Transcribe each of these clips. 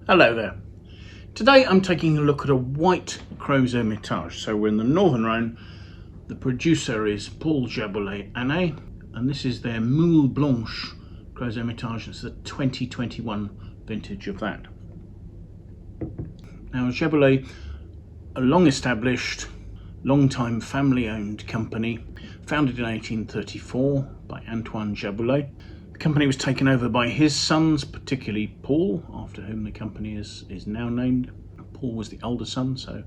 Hello there. Today I'm taking a look at a white Croze Hermitage. So we're in the Northern Rhône. The producer is Paul Jaboulet Aîné, and this is their Mule Blanche Crozes Hermitage. It's the 2021 vintage of that. Now Jaboulet, a long established, long-time family-owned company, founded in 1834 by Antonie Jaboulet. The company was taken over by his sons, particularly Paul, after whom the company is now named. Paul was the older son, so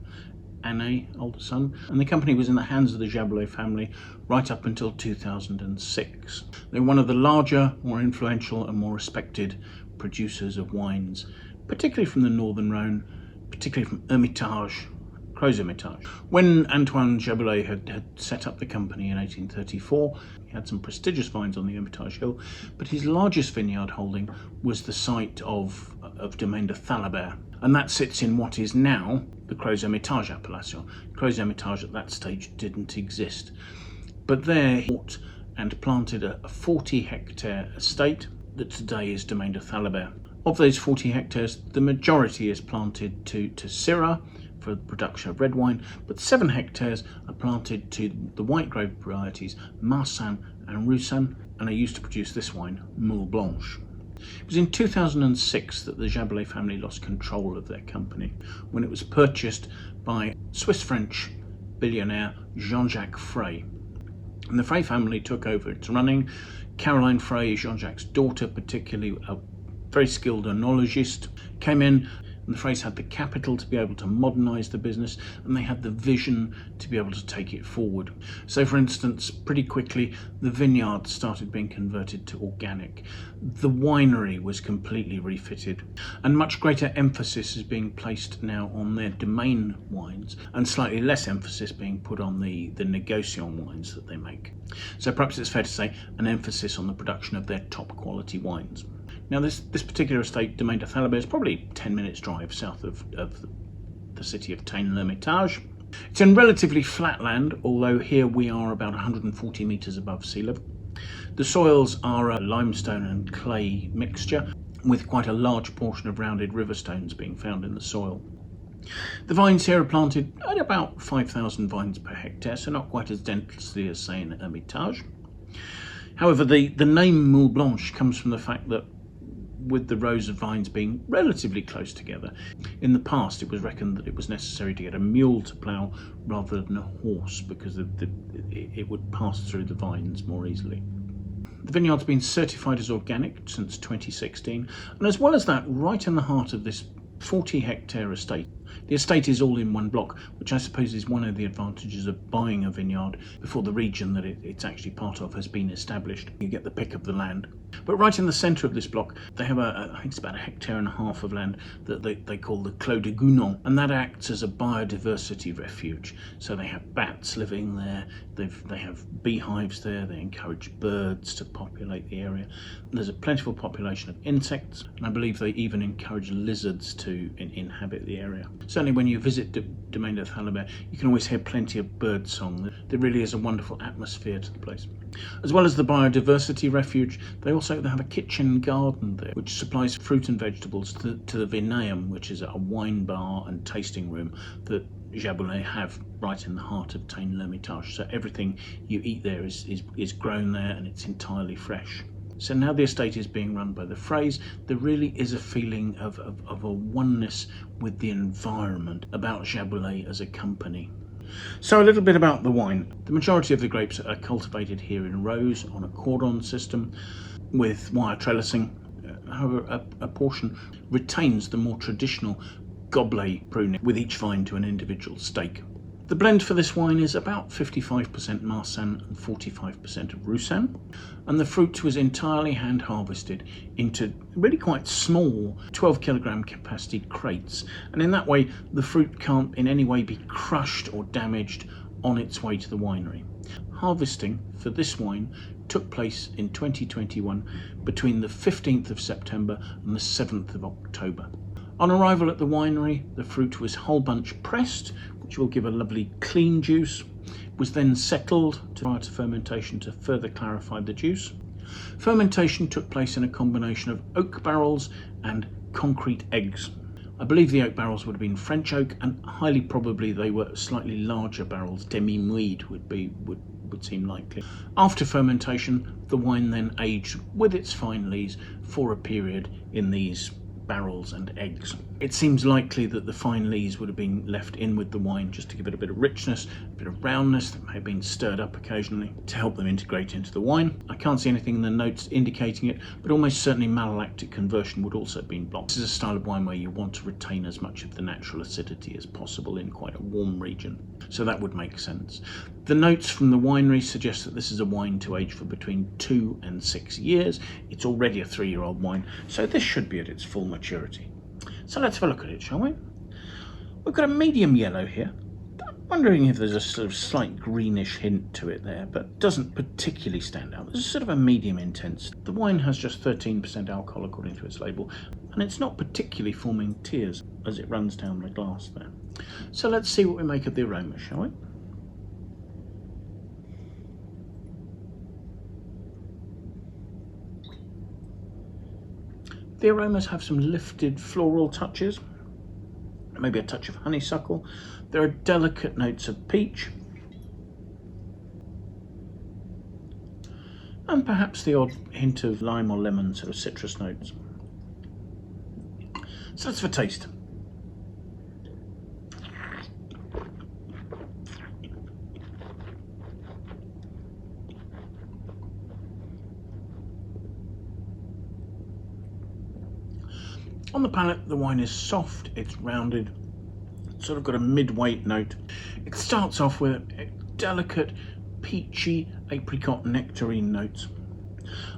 Aîné, older son, and the company was in the hands of the Jaboulet family right up until 2006. They're one of the larger, more influential and more respected producers of wines, particularly from the Northern Rhône, particularly from Hermitage, Crozes Hermitage. When Antoine Jaboulet had set up the company in 1834, he had some prestigious vines on the Hermitage Hill, but his largest vineyard holding was the site of Domaine de Thalabert, and that sits in what is now the Croze Hermitage appellation. Croze Hermitage at that stage didn't exist, but there he bought and planted a 40-hectare estate that today is Domaine de Thalabert. Of those 40 hectares, the majority is planted to Syrah, for the production of red wine, but 7 hectares are planted to the white grape varieties Marsanne and Roussanne, and are used to produce this wine, Mule Blanche. It was in 2006 that the Jaboulet family lost control of their company when it was purchased by Swiss-French billionaire Jean-Jacques Frey. And the Frey family took over its running. Caroline Frey, Jean-Jacques' daughter, particularly a very skilled enologist, came in. And the Freys had the capital to be able to modernise the business, and they had the vision to be able to take it forward. So for instance, pretty quickly the vineyards started being converted to organic. The winery was completely refitted, and much greater emphasis is being placed now on their Domaine wines, and slightly less emphasis being put on the négociant wines that they make. So perhaps it's fair to say an emphasis on the production of their top quality wines. Now this particular estate, Domaine de Thalabert, is probably 10 minutes drive south of the city of Aine Hermitage. It's in relatively flat land, although here we are about 140 metres above sea level. The soils are a limestone and clay mixture, with quite a large portion of rounded river stones being found in the soil. The vines here are planted at about 5,000 vines per hectare, so not quite as densely as, say, in Hermitage. However, the name Mule Blanche comes from the fact that with the rows of vines being relatively close together, in the past it was reckoned that it was necessary to get a mule to plough rather than a horse, because it would pass through the vines more easily. The vineyard's been certified as organic since 2016, and as well as that, right in the heart of this 40-hectare estate. The estate is all in one block, which I suppose is one of the advantages of buying a vineyard before the region that it's actually part of has been established. You get the pick of the land. But right in the centre of this block, they have I think it's about 1.5 hectares of land that they call the Clos de Gounon, and that acts as a biodiversity refuge. So they have bats living there, they have beehives there, they encourage birds to populate the area. There's a plentiful population of insects, and I believe they even encourage lizards to inhabit the area. Certainly when you visit Domaine de Thalabert, you can always hear plenty of bird song. There really is a wonderful atmosphere to the place. As well as the biodiversity refuge, they also have a kitchen garden there, which supplies fruit and vegetables to the Vigneum, which is a wine bar and tasting room that Jaboulet have right in the heart of Aine Hermitage. So everything you eat there is grown there, and it's entirely fresh. So now the estate is being run by the Freys, there really is a feeling of a oneness with the environment about Jaboulet as a company. So a little bit about the wine. The majority of the grapes are cultivated here in rows on a cordon system with wire trellising. However, a portion retains the more traditional gobelet pruning, with each vine to an individual stake. The blend for this wine is about 55% Marsanne and 45% of Roussanne, and the fruit was entirely hand harvested into really quite small 12 kilogram capacity crates, and in that way the fruit can't in any way be crushed or damaged on its way to the winery. Harvesting for this wine took place in 2021 between the 15th of September and the 7th of October. On arrival at the winery, the fruit was whole bunch pressed, which will give a lovely clean juice. It was then settled prior to fermentation to further clarify the juice. Fermentation took place in a combination of oak barrels and concrete eggs. I believe the oak barrels would have been French oak, and highly probably they were slightly larger barrels. Demi-muid would seem likely. After fermentation, the wine then aged with its fine lees for a period in these barrels and eggs. It seems likely that the fine lees would have been left in with the wine just to give it a bit of richness, a bit of roundness that may have been stirred up occasionally to help them integrate into the wine. I can't see anything in the notes indicating it, but almost certainly malolactic conversion would also have been blocked. This is a style of wine where you want to retain as much of the natural acidity as possible in quite a warm region, so that would make sense. The notes from the winery suggest that this is a wine to age for between 2 and 6 years. It's already a 3-year-old wine, so this should be at its full maturity. So let's have a look at it, shall we? We've got a medium yellow here. I'm wondering if there's a sort of slight greenish hint to it there, but doesn't particularly stand out. There's a sort of a medium intense. The wine has just 13% alcohol according to its label, and it's not particularly forming tears as it runs down the glass there. So let's see what we make of the aroma, shall we? The aromas have some lifted floral touches, maybe a touch of honeysuckle. There are delicate notes of peach, and perhaps the odd hint of lime or lemon, sort of citrus notes. So let's have a taste. On the palate, the wine is soft, it's rounded, it's sort of got a mid-weight note. It starts off with delicate, peachy, apricot nectarine notes.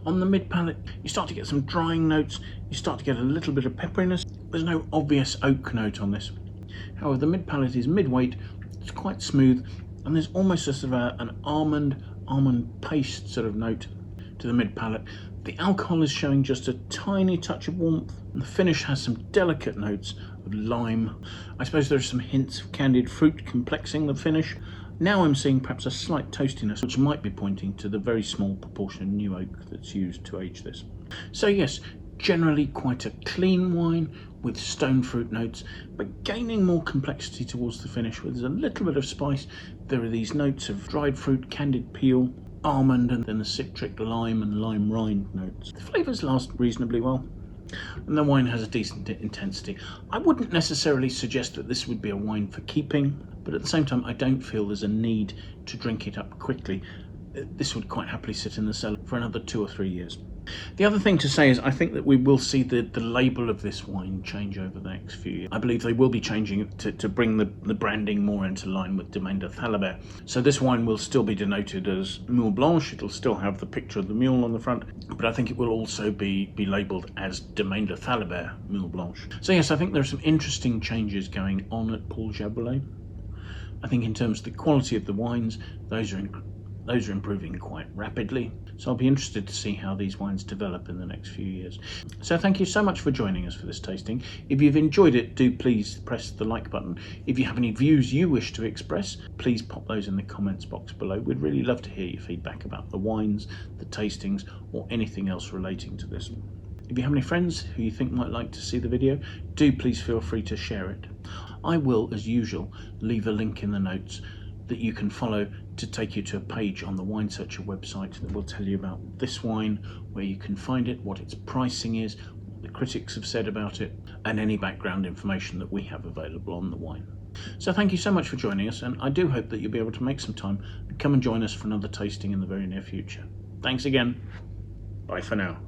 On the mid-palate, you start to get some drying notes, you start to get a little bit of pepperiness. There's no obvious oak note on this. However, the mid-palate is mid-weight, it's quite smooth, and there's almost a sort of an almond paste sort of note to the mid-palate. The alcohol is showing just a tiny touch of warmth, and the finish has some delicate notes of lime. I suppose there are some hints of candied fruit complexing the finish. Now I'm seeing perhaps a slight toastiness, which might be pointing to the very small proportion of new oak that's used to age this. So yes, generally quite a clean wine with stone fruit notes, but gaining more complexity towards the finish, where there's a little bit of spice. There are these notes of dried fruit, candied peel, almond, and then the citric lime and lime rind notes. The flavours last reasonably well, and the wine has a decent intensity. I wouldn't necessarily suggest that this would be a wine for keeping, but at the same time I don't feel there's a need to drink it up quickly. This would quite happily sit in the cellar for another 2 or 3 years. The other thing to say is I think that we will see the label of this wine change over the next few years. I believe they will be changing it to bring the branding more into line with Domaine de Thalabert. So this wine will still be denoted as Mule Blanche. It'll still have the picture of the mule on the front, but I think it will also be labelled as Domaine de Thalabert Mule Blanche. So yes, I think there are some interesting changes going on at Paul Jaboulet. I think in terms of the quality of the wines, those are improving quite rapidly. So I'll be interested to see how these wines develop in the next few years. So thank you so much for joining us for this tasting. If you've enjoyed it, do please press the like button. If you have any views you wish to express, please pop those in the comments box below. We'd really love to hear your feedback about the wines, the tastings, or anything else relating to this. If you have any friends who you think might like to see the video, do please feel free to share it. I will, as usual, leave a link in the notes that you can follow to take you to a page on the Wine Searcher website that will tell you about this wine, where you can find it, what its pricing is, what the critics have said about it, and any background information that we have available on the wine. So thank you so much for joining us, and I do hope that you'll be able to make some time and come and join us for another tasting in the very near future. Thanks again. Bye for now.